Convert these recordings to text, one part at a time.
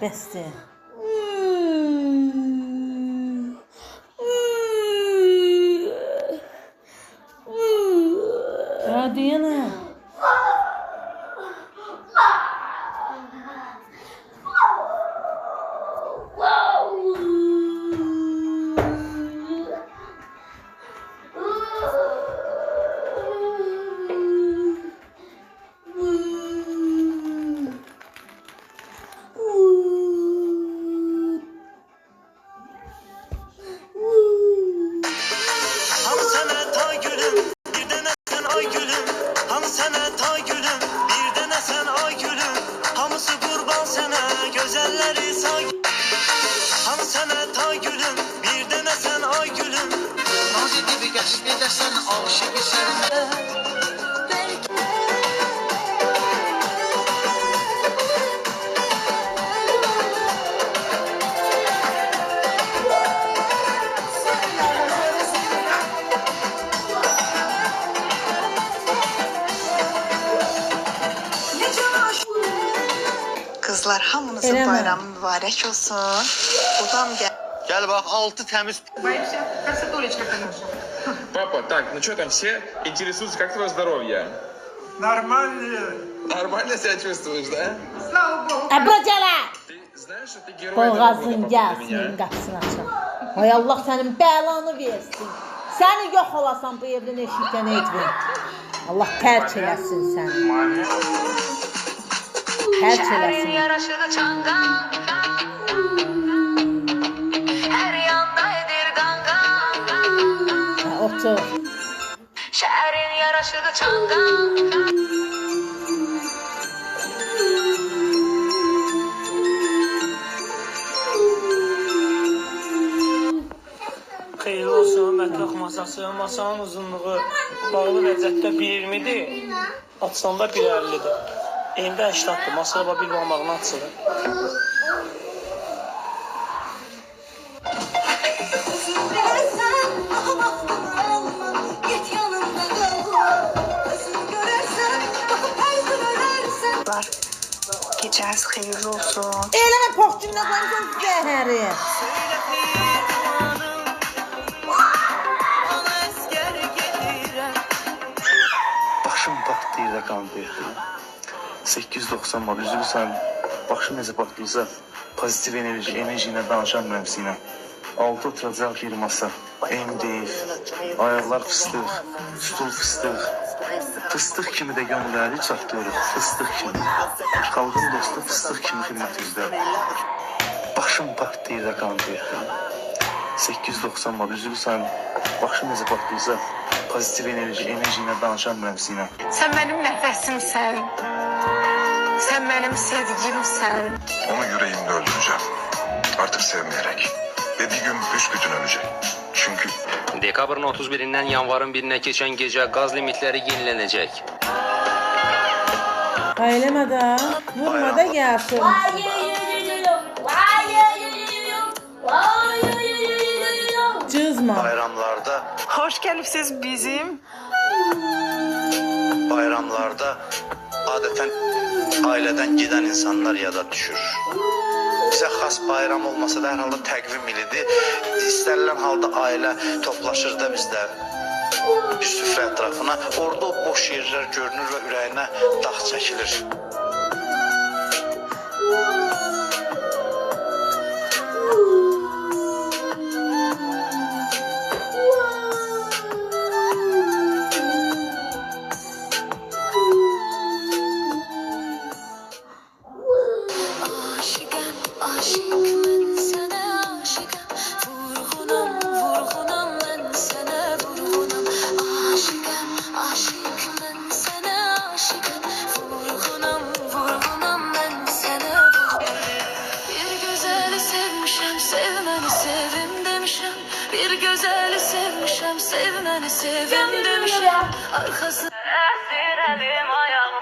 Bəsdir. Hadi yana. Kızlar hamınızın bayramı mübarek olsun. Buradan Gel bak 6 temiz. Папа, так, ну что там, все интересуются, как твое здоровье? Нормально. Нормально себя чувствуешь, да? Слава Богу. Əbrəcələ! Ты знаешь, что ты герой Boğazın Нового года gəlsin, для меня? qapısını açın. Ay Allah sənin bəlanı versin. Səni yox olasan bu evdən eşikdən etmə. Allah tərk eləsin səni. Tərk eləsin. Yaraşığı çangan, her yanda edir gangan. Otur. Şehrin yaraşığı çangan. Xeyirli olsun, mətləq masası. Masanın uzunluğu bağlı vəziyyətdə 1.20-dir. Açılanda 1.50-dir. Endə 80-dir. Masada bir barmağını açılır. Geceniz hayırlı olsun. Eləmə pox cümlə qoymusan zəhəri. Başım partlayır da kandı. 890 mal üzülürsən. Başım necə partlayırsa pozitiv enerji ilə danışan mənimsinə. Altı oturacaq bir masa. MDF, ayaqlar fıstıq, stul fıstıq. Fıstıq kimi də gönülləri çatdırırıq, fıstıq kimi. Xalqın dostu fıstıq kimi xidmət üzrə. Başım partlayır da kandı. 890 mal üzülürsən. Başım necə partlayırsa pozitiv enerji ilə danışan mənimsinə. Sen benim nefesimsen. Sen benim sevgimsen. Onu yüreğimde öldüreceğim. Artık sevmeyerek. Ve bir gün büsbütün ölecek. Çünkü Dekabrın 31-dən yanvarın 1-nə keçən gecə qaz limitləri yenilənəcək. Eləmə də, vurma da gəlsin. Cızma. Bayramlarda, Hoş gelipsiz bizim. bayramlarda adətən ailədən gedən insanlar yada düşür. Bizə xas bayram olmasa da hər halda təqvim ilidir. İstənilən halda ailə toplaşır da bizdə bir süfrə ətrafına. Orada o boş yerlər görünür və ürəyinə dağ çəkilir. Bir güzeli sevmişem, sevmeni sevim demişem. Arkası esir elim ayağım.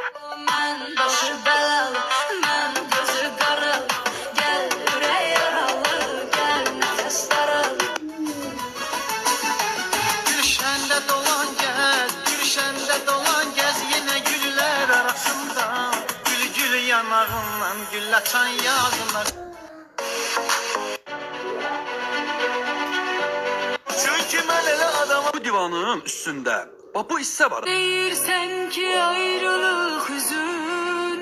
Ben başı belalı, ben gözü karalı. Gel yüreğe yaralı, gel nefes daralı. Gülşende dolan gez, gülşende dolan gez. Yine güller arasında. Gül gül yanağından gül açan yazınlar. Bu divanın üstündə bax bu hissə var. Deyirsən ki ayrılıq hüzün,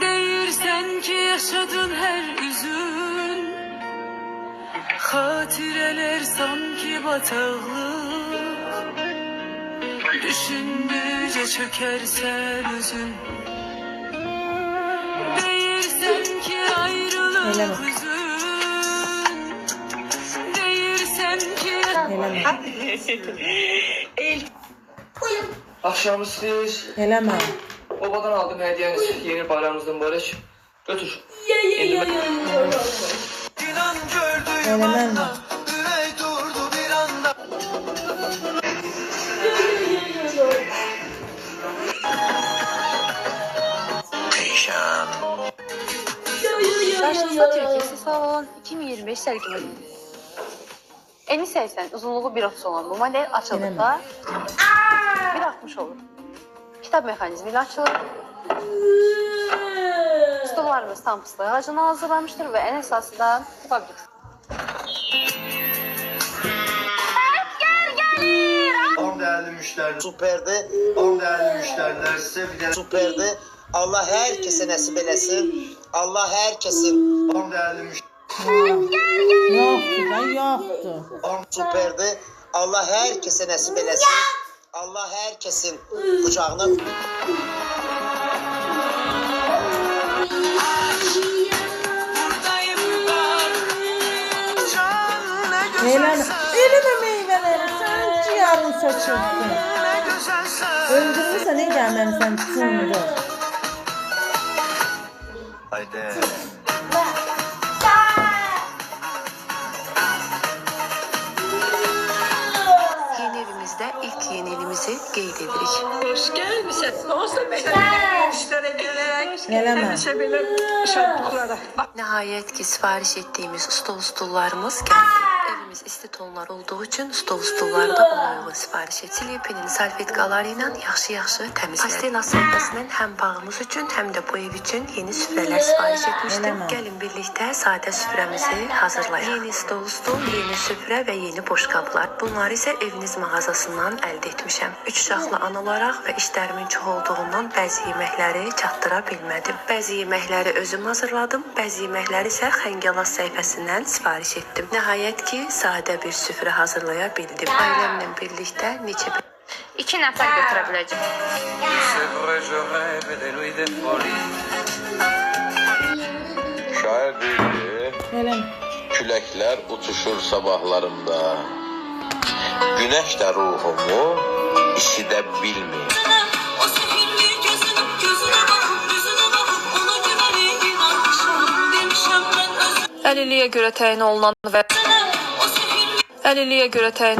deyirsən ki yaşadın hər üzün, xatirələr sanki bataqlıq, düşündükcə çökərsən özün. Deyirsən ki ayrılıq hüzün, deyirsən ki Akşamınız xeyir. Eləmə. Babadan aldım hediyeniz. Yeni bayramınızdan mübarek. Götür. Eləmə. Karşınızda Türkiye Salon 2025 sergimesi. Eni 80, uzunluğu 1.30 olan bu model açıldıkta 1.60 olur. Kitap mekanizmiyle açılır. Stollarımız tam fıstık ağacından hazırlanmıştır ve en esası da fabrik. Değerli müşteriler. Süperdi. Değerli müşteriler size bir de süperdi. Allah herkese nasip eylesin. Allah herkesin. Değerli müşteriler. Yoxdur da, yoxdur. Süperdi. Allah herkese nasip eylesin. Allah herkesin kucağına. Elime meyveleri sen ciğerin saçıldın. Öldürmüşsen ne gelmemişsen sınırı. Haydi. Yeni evimizde ilk yeni elimizi qeyd edirik. Hoş gelmişsin. Olsun benim işlere gerek. Eləmə. Həmişə belə şadlıqlara. Nəhayət ki, sifariş etdiyimiz stollarımız gəldi. Evimiz isti tonlar olduğu üçün stollarda ona uyğun sifariş edilib. Penin salfetkaları ilə yaxşı təmizlədik. Pastel asfaltasından həm bağımız üçün, həm də bu ev üçün yeni süfrələr sifariş etmişdim. Eləmə. Gəlin birlikdə sadə süfrəmizi hazırlayaq. Yeni stol, yeni süfrə və yeni boşqablar. Bunları isə eviniz mağazasından əldə etmişəm. 3 uşaqlı ana olaraq və işlərimin çox olduğundan bəzi yeməkləri çatdıra bilmədim. Bəzi yeməkləri özüm hazırladım, bəzi yeməkləri isə Xəngəlas səhifəsindən sifariş etdim. Nəhayət ki, sadə bir süfrə hazırlaya bildim. Ailəmlə birlikdə neçə 2 nəfər götürə biləcək. Şair deyildi, Eləmə. küləklər uçuşur sabahlarımda. Güneş de ruhumu isidə bilmir. O sefilli gözüne bakıp yüzüne bakıp ona güvenip inanmışım demişim ben özüm. Əlilliyə görə təyin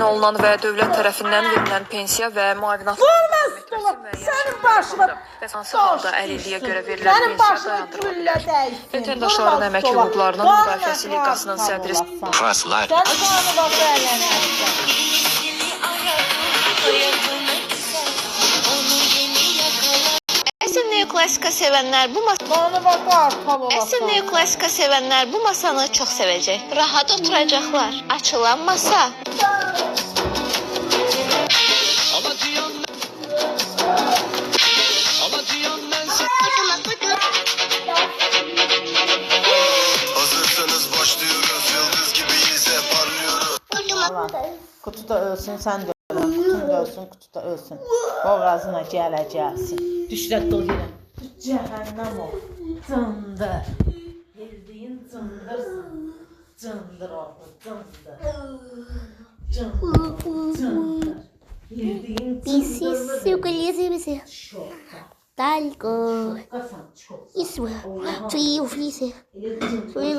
olunan və dövlət tərəfindən verilən pensiya və müavinat Sənin başına hansı halda əlilliyə görə verilən Sənin pensiya başına dayandırıla güllə bilər. dəysin. Vətəndaşların əmək hüquqlarının müdafiəsi liqasının sədri Sən qanı başı ələnərsən. Əsl neoklasika sevənlər bu Qanı başı artal olasın. Əsl neoklasika sevənlər bu masanı çox sevəcək. Rahat oturacaqlar. Açılan masa. Hazırsanız başlıyoruz, yıldız gibiyiz hep parlıyoruz. Kutuda ölsün, sən də ölən. Kutun da ölsün, kutuda ölsün. Boğazına gələcəksin. Düşrət dol yenə. Cəhənnəm ol. Cındır. Bildiyin cındırsın. Cındır oğlu, cındır. Cındır, cındır. Bildiyin cındırlı. Çok. Talco. Kasan çok. Isso. Tui, oflice. Tui,